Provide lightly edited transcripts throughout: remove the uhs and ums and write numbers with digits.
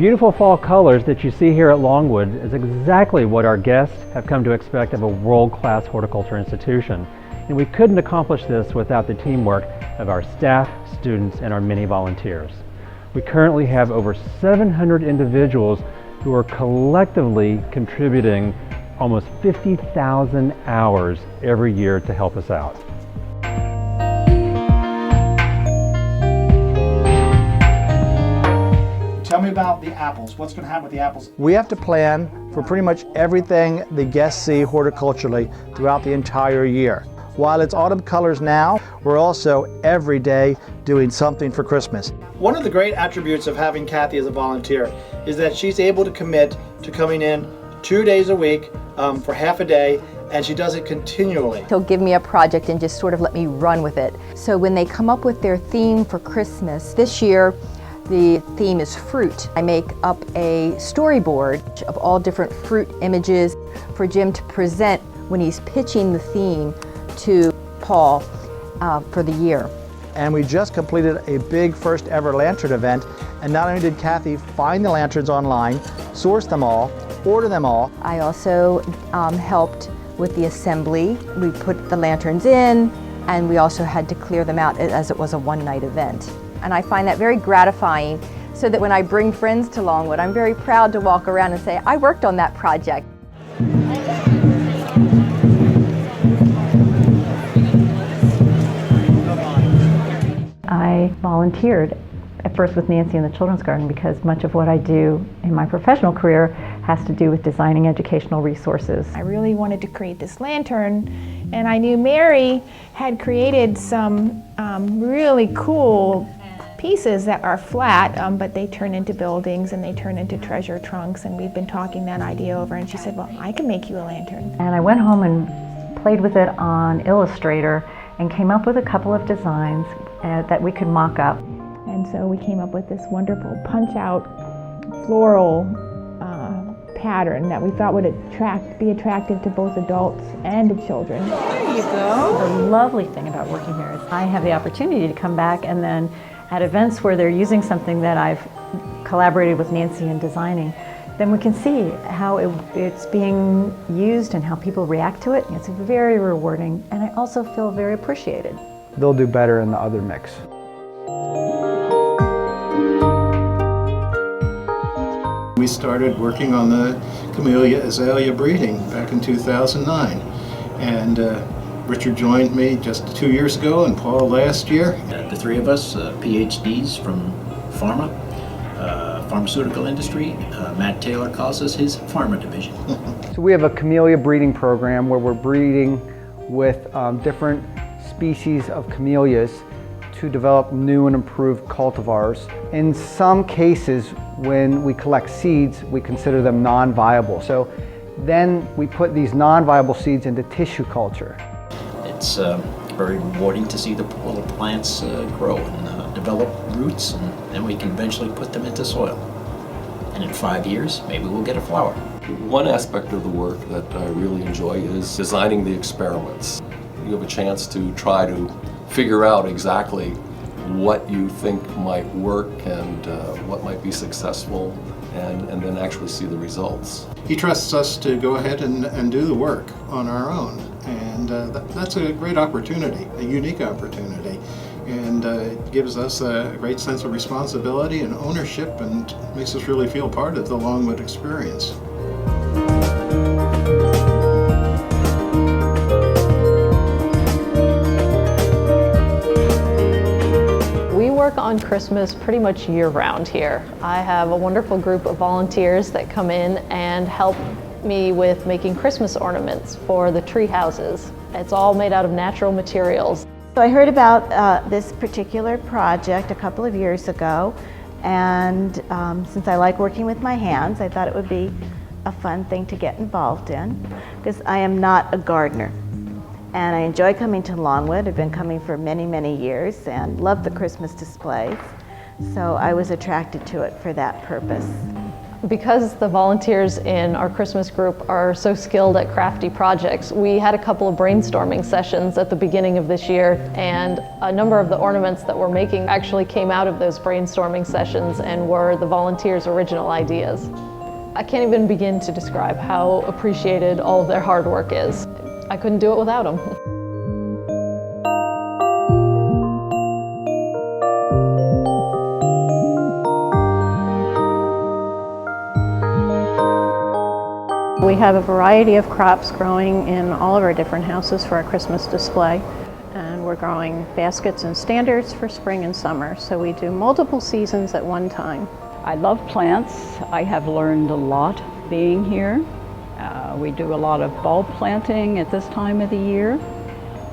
beautiful fall colors that you see here at Longwood is exactly what our guests have come to expect of a world-class horticulture institution. And we couldn't accomplish this without the teamwork of our staff, students, and our many volunteers. We currently have over 700 individuals who are collectively contributing almost 50,000 hours every year to help us out. Tell me about the apples. What's going to happen with the apples? We have to plan for pretty much everything the guests see horticulturally throughout the entire year. While it's autumn colors now, we're also every day doing something for Christmas. One of the great attributes of having Kathy as a volunteer is that she's able to commit to coming in 2 days a week for half a day, and she does it continually. He'll give me a project and just sort of let me run with it. So when they come up with their theme for Christmas, this year the theme is fruit. I make up a storyboard of all different fruit images for Jim to present when he's pitching the theme to Paul for the year. And we just completed a big first ever lantern event, and not only did Kathy find the lanterns online, source them all, order them all. I also helped with the assembly. We put the lanterns in, and we also had to clear them out as it was a one-night event. And I find that very gratifying, so that when I bring friends to Longwood, I'm very proud to walk around and say, I worked on that project. I volunteered at first with Nancy in the Children's Garden because much of what I do in my professional career has to do with designing educational resources. I really wanted to create this lantern, and I knew Mary had created some really cool pieces that are flat, but they turn into buildings and they turn into treasure trunks, and we've been talking that idea over, and she said, well, I can make you a lantern. And I went home and played with it on Illustrator and came up with a couple of designs that we could mock up. And so we came up with this wonderful punch-out floral pattern that we thought would be attractive to both adults and to children. There you go. The lovely thing about working here is I have the opportunity to come back and then at events where they're using something that I've collaborated with Nancy in designing, then we can see how it's being used and how people react to it. It's very rewarding, and I also feel very appreciated. They'll do better in the other mix. We started working on the Camellia azalea breeding back in 2009, and Richard joined me just 2 years ago and Paul last year. The three of us, PhDs from pharmaceutical industry. Matt Taylor calls us his pharma division. So we have a camellia breeding program where we're breeding with different species of camellias to develop new and improved cultivars. In some cases, when we collect seeds, we consider them non-viable. So then we put these non-viable seeds into tissue culture. It's very rewarding to see the little plants grow and develop roots, and then we can eventually put them into soil. And in 5 years, maybe we'll get a flower. One aspect of the work that I really enjoy is designing the experiments. You have a chance to try to figure out exactly what you think might work and what might be successful, and then actually see the results. He trusts us to go ahead and do the work on our own, and that's a great opportunity, a unique opportunity, and it gives us a great sense of responsibility and ownership, and makes us really feel part of the Longwood experience. We work on Christmas pretty much year-round here. I have a wonderful group of volunteers that come in and help me with making Christmas ornaments for the tree houses. It's all made out of natural materials. So I heard about this particular project a couple of years ago, and since I like working with my hands, I thought it would be a fun thing to get involved in, because I am not a gardener. And I enjoy coming to Longwood. I've been coming for many, many years and love the Christmas displays. So I was attracted to it for that purpose. Because the volunteers in our Christmas group are so skilled at crafty projects, we had a couple of brainstorming sessions at the beginning of this year, and a number of the ornaments that we're making actually came out of those brainstorming sessions and were the volunteers' original ideas. I can't even begin to describe how appreciated all of their hard work is. I couldn't do it without them. We have a variety of crops growing in all of our different houses for our Christmas display. And we're growing baskets and standards for spring and summer. So we do multiple seasons at one time. I love plants. I have learned a lot being here. We do a lot of bulb planting at this time of the year.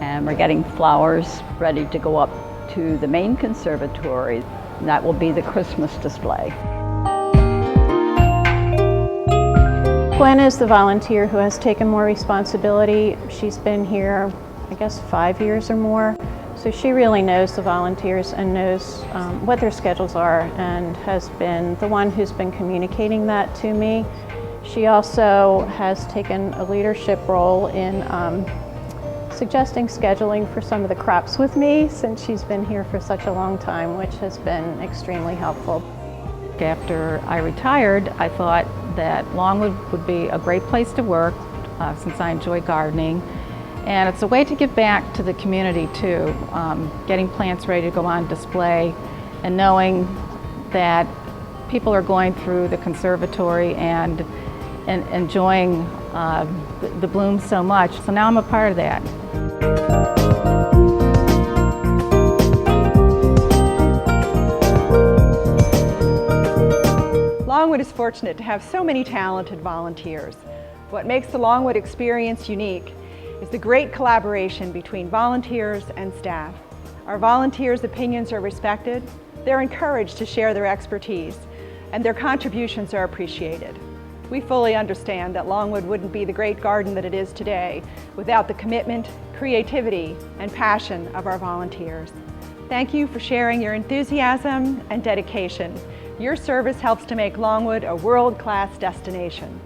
And we're getting flowers ready to go up to the main conservatory. That will be the Christmas display. Gwen is the volunteer who has taken more responsibility. She's been here, I guess, 5 years or more. So she really knows the volunteers and knows what their schedules are, and has been the one who's been communicating that to me. She also has taken a leadership role in suggesting scheduling for some of the crops with me, since she's been here for such a long time, which has been extremely helpful. After I retired, I thought that Longwood would be a great place to work since I enjoy gardening. And it's a way to give back to the community too, getting plants ready to go on display and knowing that people are going through the conservatory and enjoying the blooms so much. So now I'm a part of that. Longwood is fortunate to have so many talented volunteers. What makes the Longwood experience unique is the great collaboration between volunteers and staff. Our volunteers' opinions are respected, they're encouraged to share their expertise, and their contributions are appreciated. We fully understand that Longwood wouldn't be the great garden that it is today without the commitment, creativity, and passion of our volunteers. Thank you for sharing your enthusiasm and dedication. Your service helps to make Longwood a world-class destination.